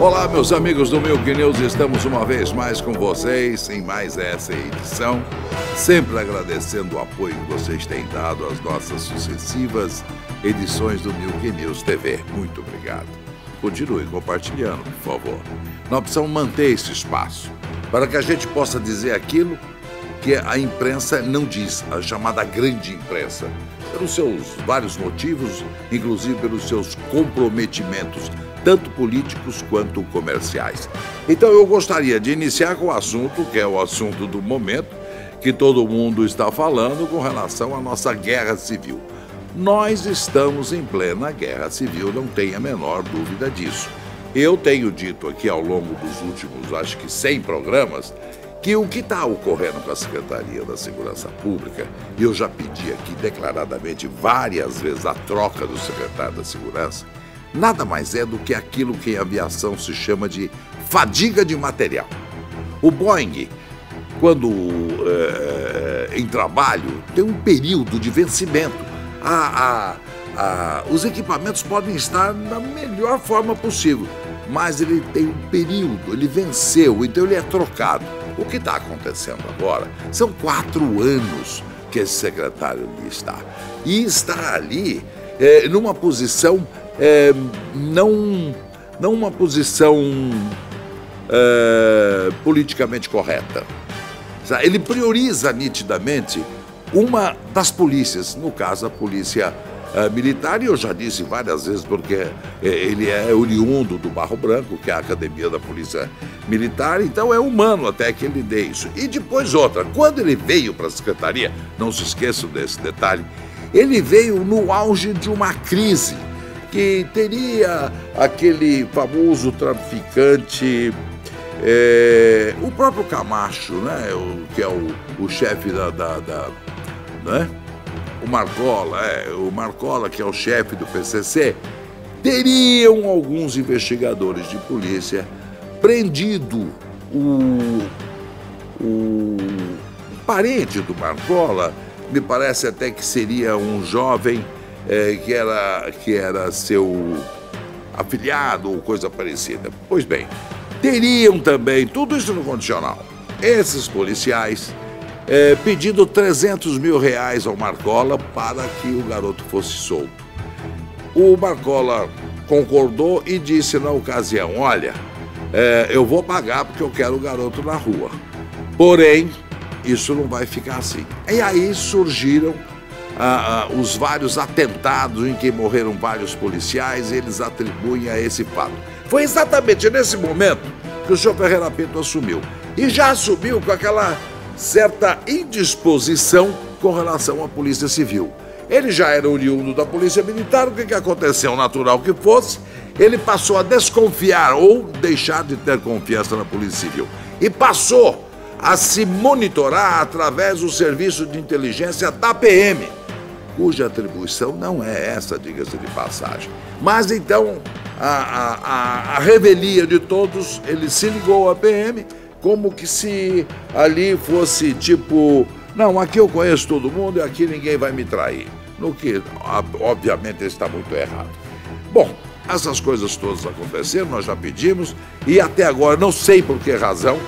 Olá, meus amigos do Milk News, estamos uma vez mais com vocês em mais essa edição, sempre agradecendo o apoio que vocês têm dado às nossas sucessivas edições do Milk News TV. Muito obrigado. Continue compartilhando, por favor. Nós precisamos manter esse espaço para que a gente possa dizer aquilo que a imprensa não diz, a chamada grande imprensa, pelos seus vários motivos, inclusive pelos seus comprometimentos, tanto políticos quanto comerciais. Então eu gostaria de iniciar com o assunto, que é o assunto do momento, que todo mundo está falando com relação à nossa guerra civil. Nós estamos em plena guerra civil, não tenha a menor dúvida disso. Eu tenho dito aqui ao longo dos últimos, acho que 100 programas, que o que está ocorrendo com a Secretaria da Segurança Pública, e eu já pedi aqui declaradamente várias vezes a troca do secretário da Segurança, nada mais é do que aquilo que em aviação se chama de fadiga de material. O Boeing, quando em trabalho, tem um período de vencimento. Os equipamentos podem estar da melhor forma possível, mas ele tem um período, ele venceu, então ele é trocado. O que está acontecendo agora são 4 anos que esse secretário ali está. E está ali numa posição, não uma posição politicamente correta. Ele prioriza nitidamente uma das polícias, no caso a polícia militar, e eu já disse várias vezes porque ele é oriundo do Barro Branco, que é a Academia da Polícia Militar, então é humano até que ele dê isso. E depois outra, quando ele veio para a Secretaria, não se esqueçam desse detalhe, ele veio no auge de uma crise que teria aquele famoso traficante, o próprio Camacho, né, que é o chefe né? O Marcola, que é o chefe do PCC, teriam alguns investigadores de polícia prendido o parente do Marcola, me parece até que seria um jovem que era seu afilhado ou coisa parecida. Pois bem, teriam também, tudo isso no condicional, esses policiais pedindo R$300 mil ao Marcola para que o garoto fosse solto. O Marcola concordou e disse na ocasião, olha, eu vou pagar porque eu quero o garoto na rua. Porém, isso não vai ficar assim. E aí surgiram os vários atentados em que morreram vários policiais, e eles atribuem a esse fato. Foi exatamente nesse momento que o senhor Ferreira Pinto assumiu. E já assumiu com aquela certa indisposição com relação à Polícia Civil. Ele já era oriundo da Polícia Militar, o que aconteceu? Natural que fosse, ele passou a desconfiar ou deixar de ter confiança na Polícia Civil. E passou a se monitorar através do serviço de inteligência da PM, cuja atribuição não é essa, diga-se de passagem. Mas então, a revelia de todos, ele se ligou à PM, como que se ali fosse tipo, não, aqui eu conheço todo mundo e aqui ninguém vai me trair. No que, obviamente, está muito errado. Bom, essas coisas todas aconteceram, nós já pedimos, e até agora, não sei por que razão,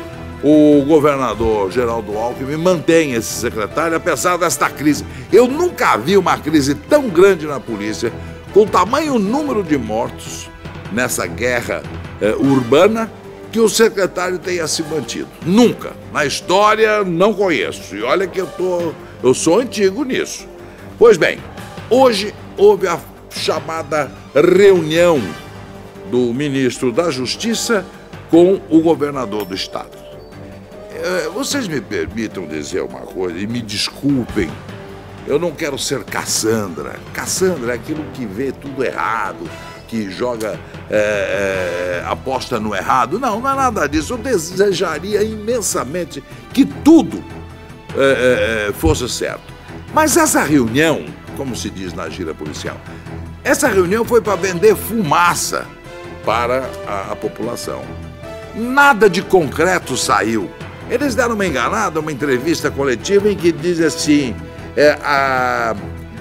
o governador Geraldo Alckmin mantém esse secretário, apesar desta crise. Eu nunca vi uma crise tão grande na polícia, com tamanho número de mortos nessa guerra urbana, que o secretário tenha se mantido. Nunca. Na história, não conheço. E olha que eu sou antigo nisso. Pois bem, hoje houve a chamada reunião do ministro da Justiça com o governador do estado. Vocês me permitam dizer uma coisa e me desculpem. Eu não quero ser Cassandra. Cassandra é aquilo que vê tudo errado, que joga, aposta no errado. Não é nada disso. Eu desejaria imensamente que tudo fosse certo. Mas essa reunião, como se diz na gíria policial, essa reunião foi para vender fumaça para a população. Nada de concreto saiu. Eles deram uma enganada, uma entrevista coletiva em que diz assim,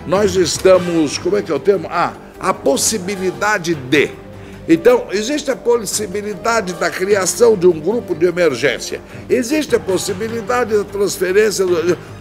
nós estamos, como é que é o termo? A possibilidade de. Então, existe a possibilidade da criação de um grupo de emergência. Existe a possibilidade da transferência,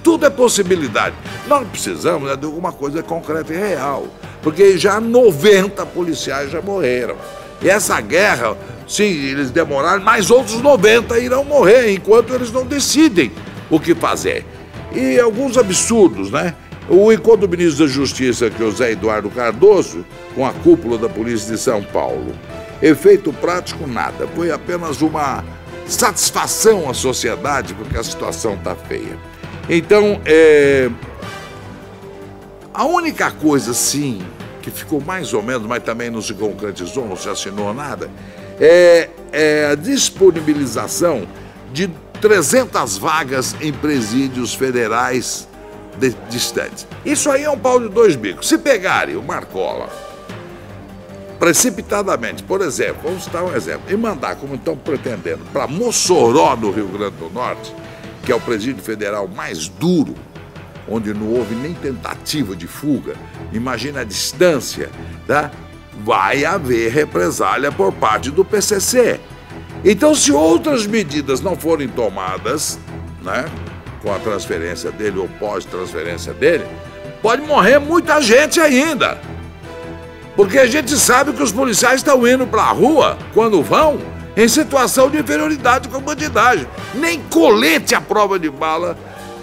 tudo é possibilidade. Nós precisamos de alguma coisa concreta e real, porque já 90 policiais já morreram. E essa guerra, se eles demorarem, mais outros 90 irão morrer, enquanto eles não decidem o que fazer. E alguns absurdos, né? O encontro do ministro da Justiça, que é o Zé Eduardo Cardoso, com a cúpula da Polícia de São Paulo. Efeito prático, nada. Foi apenas uma satisfação à sociedade, porque a situação está feia. Então, a única coisa, sim, que ficou mais ou menos, mas também não se concretizou, não se assinou nada, é a disponibilização de 300 vagas em presídios federais distantes. Isso aí é um pau de dois bicos. Se pegarem o Marcola precipitadamente, por exemplo, vamos dar um exemplo, e mandar, como estão pretendendo, para Mossoró, no Rio Grande do Norte, que é o presídio federal mais duro, onde não houve nem tentativa de fuga, imagina a distância, tá? Vai haver represália por parte do PCC. Então, se outras medidas não forem tomadas, né, com a transferência dele ou pós-transferência dele, pode morrer muita gente ainda. Porque a gente sabe que os policiais estão indo para a rua, quando vão, em situação de inferioridade com a bandidagem. Nem colete à prova de bala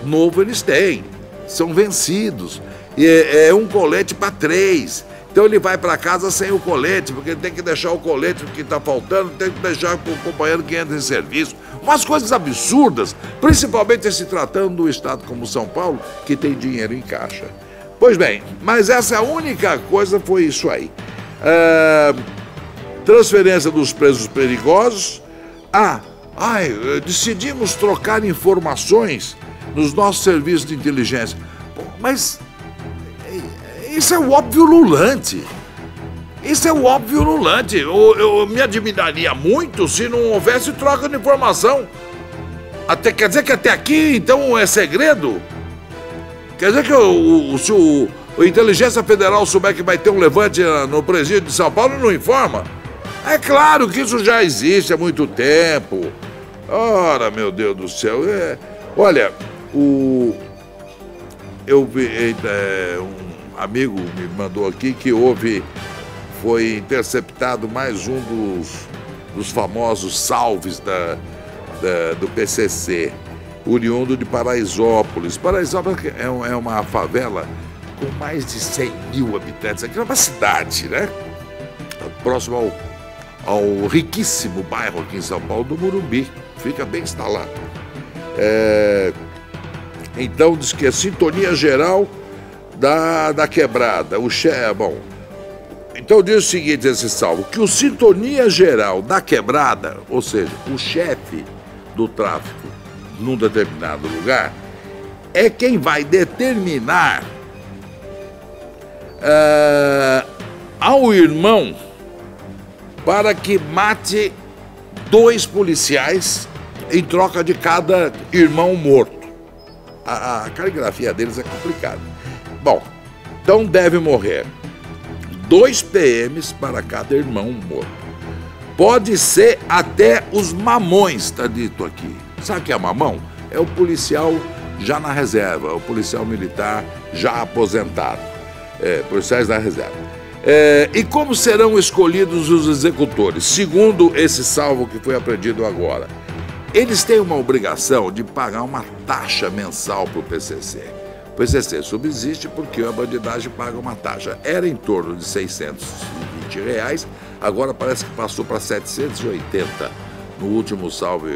novo eles têm. São vencidos. E é um colete para 3. Então ele vai para casa sem o colete, porque ele tem que deixar o colete que está faltando, tem que deixar para o companheiro que entra em serviço. Umas coisas absurdas, principalmente se tratando de um estado como São Paulo, que tem dinheiro em caixa. Pois bem, mas essa única coisa foi isso aí. Transferência dos presos perigosos. Decidimos trocar informações nos nossos serviços de inteligência. Mas isso é o óbvio lulante. Isso é o óbvio lulante. Eu me admiraria muito se não houvesse troca de informação. Quer dizer que até aqui, então, é segredo? Quer dizer que se o Inteligência Federal souber que vai ter um levante no presídio de São Paulo, não informa? É claro que isso já existe há muito tempo. Ora, meu Deus do céu. Olha, eu vi, um amigo me mandou aqui que foi interceptado mais um dos famosos salves do PCC, oriundo de Paraisópolis. Paraisópolis é uma favela com mais de 100 mil habitantes. Aqui é uma cidade, né? Próximo ao riquíssimo bairro aqui em São Paulo do Morumbi. Fica bem instalado. Então diz que é sintonia geral da quebrada. Então diz o seguinte, esse salvo, que o sintonia geral da quebrada, ou seja, o chefe do tráfico num determinado lugar, é quem vai determinar ao irmão para que mate 2 policiais em troca de cada irmão morto. A caligrafia deles é complicada. Bom, então deve morrer 2 PMs para cada irmão morto. Pode ser até os mamões, está dito aqui. Sabe o que é mamão? É o policial já na reserva, o policial militar já aposentado. Policiais da reserva. E como serão escolhidos os executores? Segundo esse salvo que foi apreendido agora, eles têm uma obrigação de pagar uma taxa mensal para o PCC. O PCC subsiste porque a bandidagem paga uma taxa. Era em torno de R$620, agora parece que passou para 780. No último salve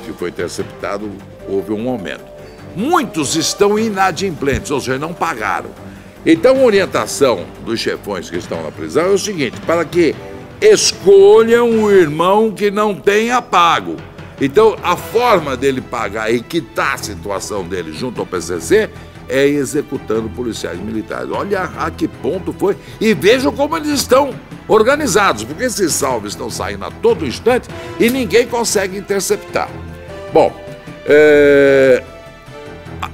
que foi interceptado, houve um aumento. Muitos estão inadimplentes, ou seja, não pagaram. Então a orientação dos chefões que estão na prisão é o seguinte, para que escolham o irmão que não tenha pago. Então, a forma dele pagar e quitar a situação dele junto ao PCC é executando policiais militares. Olha a que ponto foi. E vejam como eles estão organizados, porque esses salvos estão saindo a todo instante e ninguém consegue interceptar. Bom,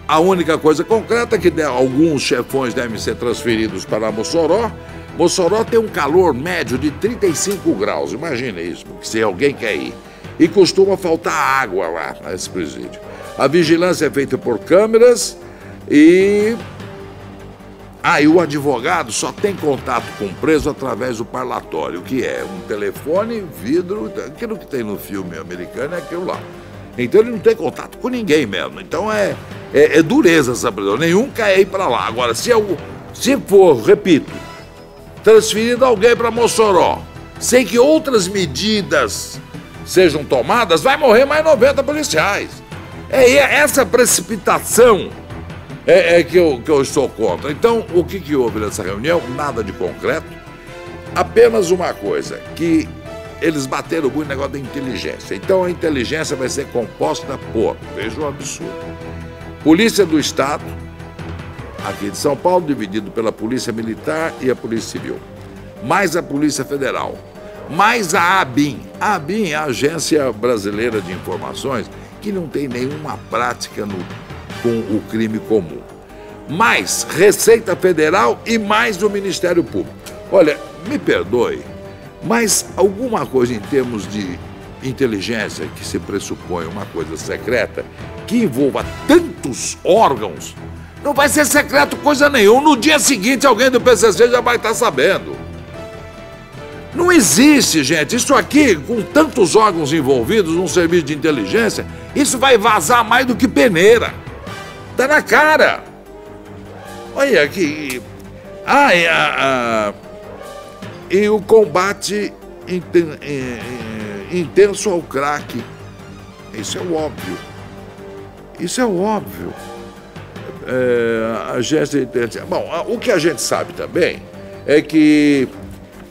a única coisa concreta é que alguns chefões devem ser transferidos para Mossoró, Mossoró tem um calor médio de 35 graus, imagina isso, se alguém quer ir. E costuma faltar água lá nesse presídio. A vigilância é feita por câmeras e o advogado só tem contato com o preso através do parlatório, que é um telefone, vidro, aquilo que tem no filme americano é aquilo lá. Então ele não tem contato com ninguém mesmo. Então é dureza essa prisão. Nenhum quer ir para lá. Agora, se for, repito, transferido alguém para Mossoró, sem que outras medidas sejam tomadas, vai morrer mais 90 policiais. Essa precipitação que eu estou contra. Então, o que houve nessa reunião? Nada de concreto. Apenas uma coisa, que eles bateram muito no negócio da inteligência. Então, a inteligência vai ser composta por, veja o absurdo, Polícia do Estado, aqui de São Paulo, dividido pela Polícia Militar e a Polícia Civil, mais a Polícia Federal, mais a ABIN. A ABIN é a Agência Brasileira de Informações, que não tem nenhuma prática com o crime comum, mais Receita Federal e mais o Ministério Público. Olha, me perdoe, mas alguma coisa em termos de inteligência, que se pressupõe uma coisa secreta, que envolva tantos órgãos, não vai ser secreto coisa nenhuma. No dia seguinte, alguém do PCC já vai estar sabendo. Não existe, gente. Isso aqui, com tantos órgãos envolvidos num serviço de inteligência, isso vai vazar mais do que peneira. Tá na cara. Olha aqui. E o combate intenso ao crack. Isso é óbvio. Isso é óbvio. A agência de inteligência. Bom, o que a gente sabe também é que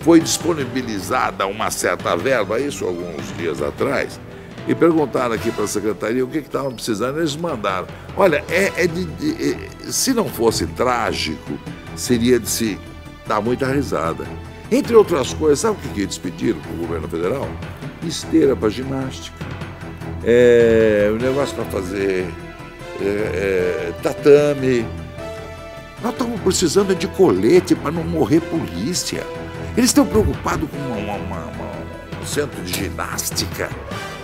foi disponibilizada uma certa verba, isso alguns dias atrás, e perguntaram aqui para a secretaria o que estavam precisando, eles mandaram. Olha, se não fosse trágico, seria de se dar muita risada. Entre outras coisas, sabe o que eles pediram para o governo federal? Esteira para ginástica, o negócio para fazer tatame. Nós estamos precisando de colete para não morrer polícia. Eles estão preocupados com um centro de ginástica.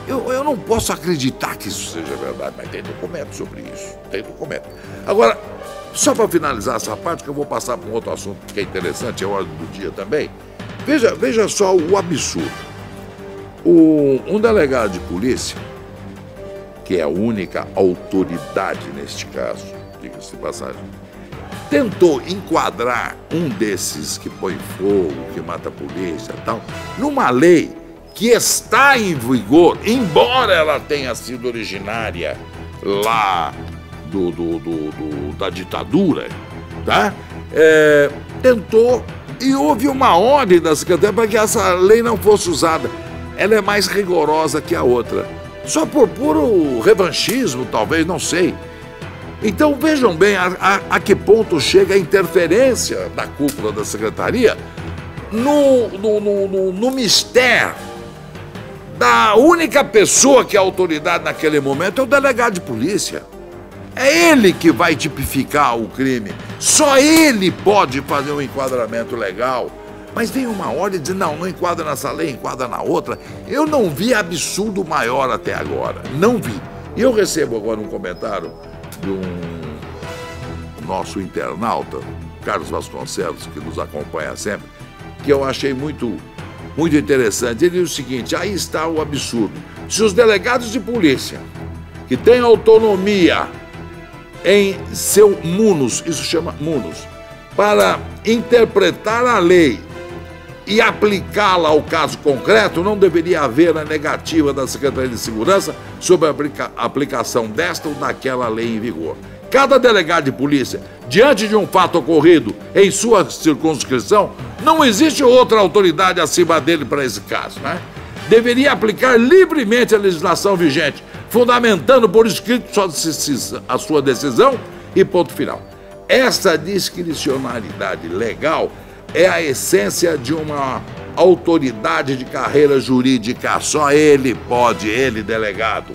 Eu não posso acreditar que isso seja verdade, mas tem documento sobre isso. Tem documento. Agora, só para finalizar essa parte, que eu vou passar para um outro assunto que é interessante, é hora do dia também. Veja só o absurdo. Um delegado de polícia, que é a única autoridade neste caso, diga-se de passagem, tentou enquadrar um desses que põe fogo, que mata a polícia e tal, numa lei que está em vigor, embora ela tenha sido originária lá da ditadura, tá? Tentou, e houve uma ordem da Secretaria para que essa lei não fosse usada. Ela é mais rigorosa que a outra. Só por puro revanchismo, talvez, não sei. Então vejam bem a que ponto chega a interferência da cúpula da Secretaria no mistério da única pessoa que é autoridade naquele momento, é o delegado de polícia. É ele que vai tipificar o crime. Só ele pode fazer um enquadramento legal. Mas vem uma ordem e diz, não enquadra nessa lei, enquadra na outra. Eu não vi absurdo maior até agora. Não vi. E eu recebo agora um comentário de um nosso internauta, Carlos Vasconcelos, que nos acompanha sempre, que eu achei muito interessante. Ele diz o seguinte, aí está o absurdo. Se os delegados de polícia, que têm autonomia em seu munus, isso chama munus, para interpretar a lei e aplicá-la ao caso concreto, não deveria haver a negativa da Secretaria de Segurança sobre a aplicação desta ou daquela lei em vigor. Cada delegado de polícia, diante de um fato ocorrido em sua circunscrição, não existe outra autoridade acima dele para esse caso, né? Deveria aplicar livremente a legislação vigente, fundamentando por escrito a sua decisão e ponto final. Essa discricionalidade legal é a essência de uma autoridade de carreira jurídica. Só ele pode, ele delegado,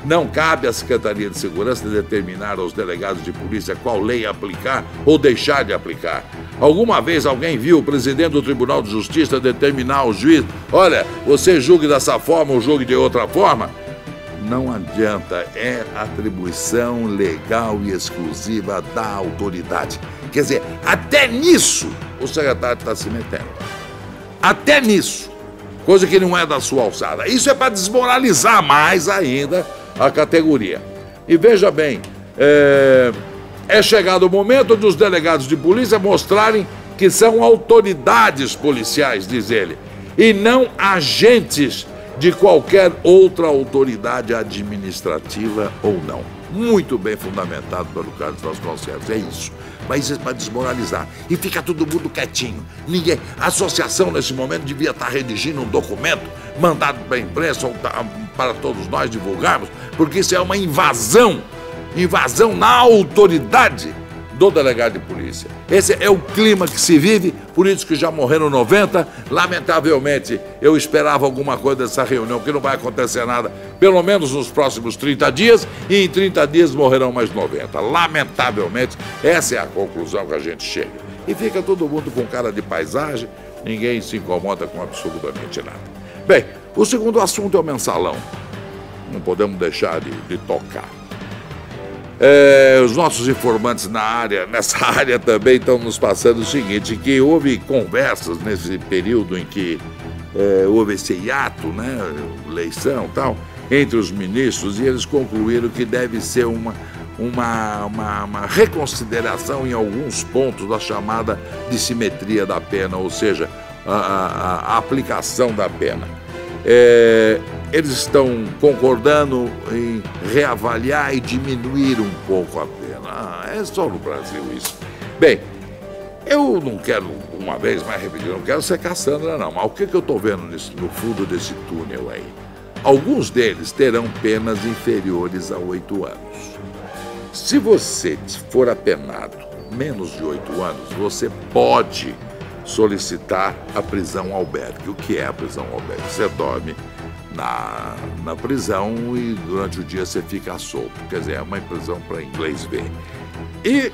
Não cabe à Secretaria de Segurança determinar aos delegados de polícia qual lei aplicar ou deixar de aplicar. Alguma vez alguém viu o presidente do Tribunal de Justiça determinar ao juiz: olha, você julgue dessa forma ou julgue de outra forma? Não adianta, é atribuição legal e exclusiva da autoridade. Quer dizer, até nisso o secretário está se metendo. Até nisso. Coisa que não é da sua alçada. Isso é para desmoralizar mais ainda a categoria. E veja bem, é chegado o momento dos delegados de polícia mostrarem que são autoridades policiais, diz ele, e não agentes de qualquer outra autoridade administrativa ou não. Muito bem fundamentado pelo Carlos Vasconcelos, é isso. Mas isso é para desmoralizar. E fica todo mundo quietinho. Ninguém. A associação, nesse momento, devia estar redigindo um documento mandado para a imprensa ou para todos nós divulgarmos, porque isso é uma invasão na autoridade do delegado de polícia. Esse é o clima que se vive, por isso que já morreram 90. Lamentavelmente, eu esperava alguma coisa dessa reunião, que não vai acontecer nada, pelo menos nos próximos 30 dias, e em 30 dias morrerão mais 90. Lamentavelmente, essa é a conclusão que a gente chega. E fica todo mundo com cara de paisagem, ninguém se incomoda com absolutamente nada. Bem, o segundo assunto é o mensalão. Não podemos deixar de tocar. Os nossos informantes nessa área também estão nos passando o seguinte, que houve conversas nesse período em que houve esse hiato, né, eleição e tal, entre os ministros, e eles concluíram que deve ser uma reconsideração em alguns pontos da chamada dissimetria da pena, ou seja, a aplicação da pena. Eles estão concordando em reavaliar e diminuir um pouco a pena. É só no Brasil isso. Bem, eu não quero, uma vez mais repetir, não quero ser Cassandra não, mas o que eu estou vendo no fundo desse túnel aí? Alguns deles terão penas inferiores a 8 anos. Se você for apenado menos de 8 anos, você pode solicitar a prisão albergue. O que é a prisão albergue? Você dorme na prisão e durante o dia você fica solto. Quer dizer, é uma prisão para inglês ver. E,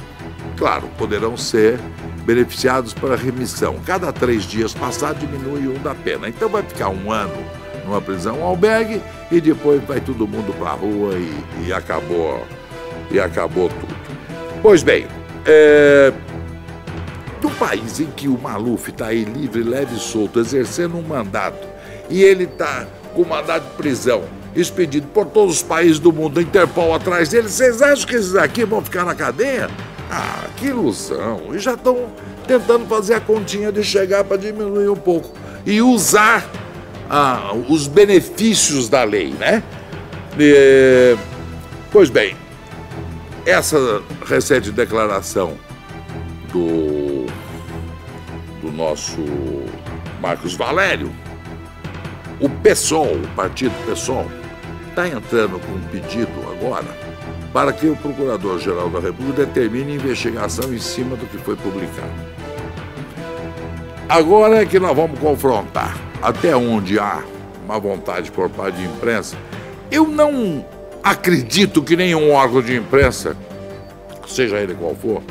claro, poderão ser beneficiados para remissão. Cada 3 dias passar, diminui um da pena. Então vai ficar 1 ano numa prisão albergue e depois vai todo mundo para a rua e acabou tudo. Pois bem, num país em que o Maluf está aí livre, leve e solto, exercendo um mandato, e ele está com mandado de prisão expedido por todos os países do mundo, a Interpol atrás dele, vocês acham que esses aqui vão ficar na cadeia? Ah, que ilusão! E já estão tentando fazer a continha de chegar para diminuir um pouco e usar os benefícios da lei, né? Pois bem, essa recente declaração do nosso Marcos Valério, o PSOL, o partido PSOL, está entrando com um pedido agora para que o Procurador-Geral da República determine investigação em cima do que foi publicado. Agora é que nós vamos confrontar até onde há uma vontade por parte de imprensa. Eu não acredito que nenhum órgão de imprensa, seja ele qual for,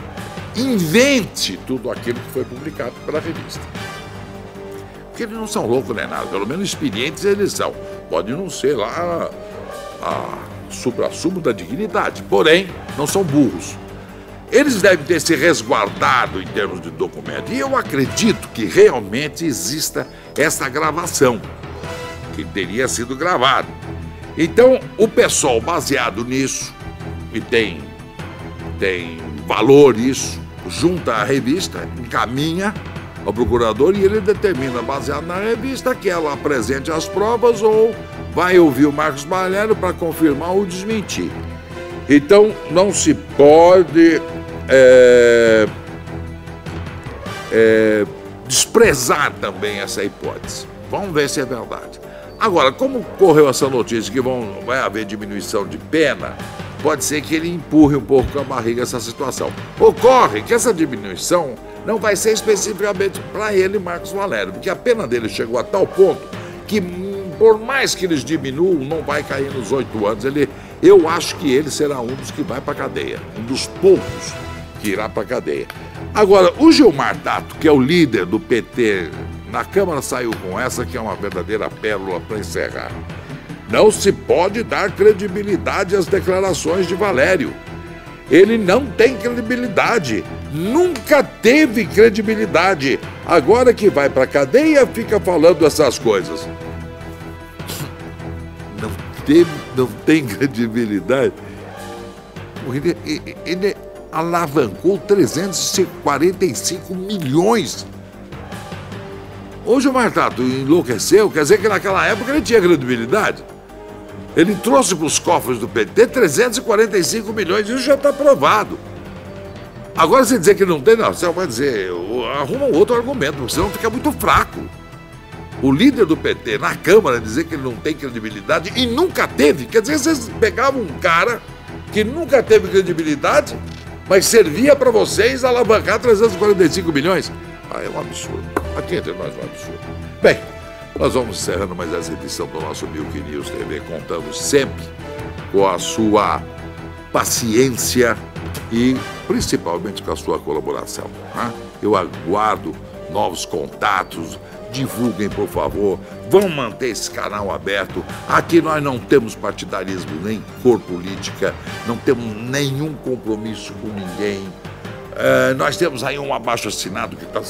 invente tudo aquilo que foi publicado pela revista. Porque eles não são loucos nem nada, pelo menos experientes eles são. Pode não ser lá a supra-sumo da dignidade, porém, não são burros. Eles devem ter se resguardado em termos de documento. E eu acredito que realmente exista essa gravação, que teria sido gravado. Então, o pessoal baseado nisso, e tem valor isso, junta a revista, encaminha ao procurador e ele determina, baseado na revista, que ela apresente as provas ou vai ouvir o Marcos Valério para confirmar ou desmentir. Então, não se pode desprezar também essa hipótese. Vamos ver se é verdade. Agora, como correu essa notícia que vai haver diminuição de pena, pode ser que ele empurre um pouco com a barriga essa situação. Ocorre que essa diminuição não vai ser especificamente para ele, Marcos Valério, porque a pena dele chegou a tal ponto que, por mais que eles diminuam, não vai cair nos 8 anos. Eu acho que ele será um dos que vai para a cadeia, um dos poucos que irá para a cadeia. Agora, o Gilmar Tato, que é o líder do PT na Câmara, saiu com essa que é uma verdadeira pérola para encerrar. Não se pode dar credibilidade às declarações de Valério. Ele não tem credibilidade, nunca teve credibilidade. Agora que vai para a cadeia, fica falando essas coisas. Não tem credibilidade. Ele alavancou 345 milhões. Hoje o Gilmar Tato enlouqueceu, quer dizer que naquela época ele tinha credibilidade. Ele trouxe para os cofres do PT 345 milhões, isso já está provado. Agora, você dizer que não tem, não, você vai dizer, arruma um outro argumento, porque senão fica muito fraco. O líder do PT na Câmara dizer que ele não tem credibilidade e nunca teve, quer dizer, vocês pegavam um cara que nunca teve credibilidade, mas servia para vocês alavancar 345 milhões. Ah, é um absurdo. Aqui entre nós é um absurdo. Bem, nós vamos encerrando mais essa edição do nosso Milk News TV, contando sempre com a sua paciência e principalmente com a sua colaboração. Né? Eu aguardo novos contatos, divulguem, por favor, vão manter esse canal aberto. Aqui nós não temos partidarismo, nem cor política, não temos nenhum compromisso com ninguém. Nós temos aí um abaixo-assinado que está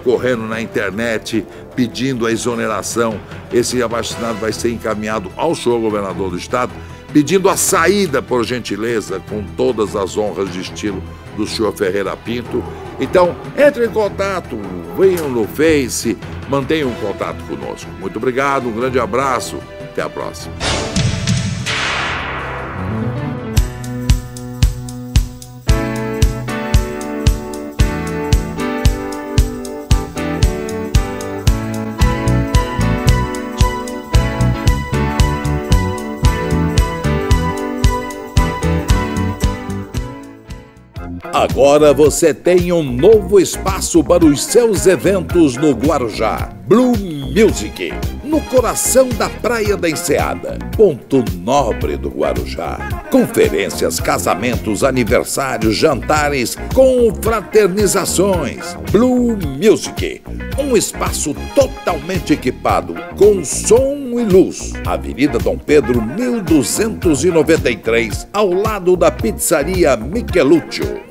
correndo na internet pedindo a exoneração. Esse abaixo-assinado vai ser encaminhado ao senhor governador do estado, pedindo a saída, por gentileza, com todas as honras de estilo do senhor Ferreira Pinto. Então, entre em contato, venham no Face, mantenham contato conosco. Muito obrigado, um grande abraço, até a próxima. Agora você tem um novo espaço para os seus eventos no Guarujá. Blue Music, no coração da Praia da Enseada, ponto nobre do Guarujá. Conferências, casamentos, aniversários, jantares, confraternizações. Blue Music, um espaço totalmente equipado, com som e luz. Avenida Dom Pedro, 1293, ao lado da pizzaria Michelúcio.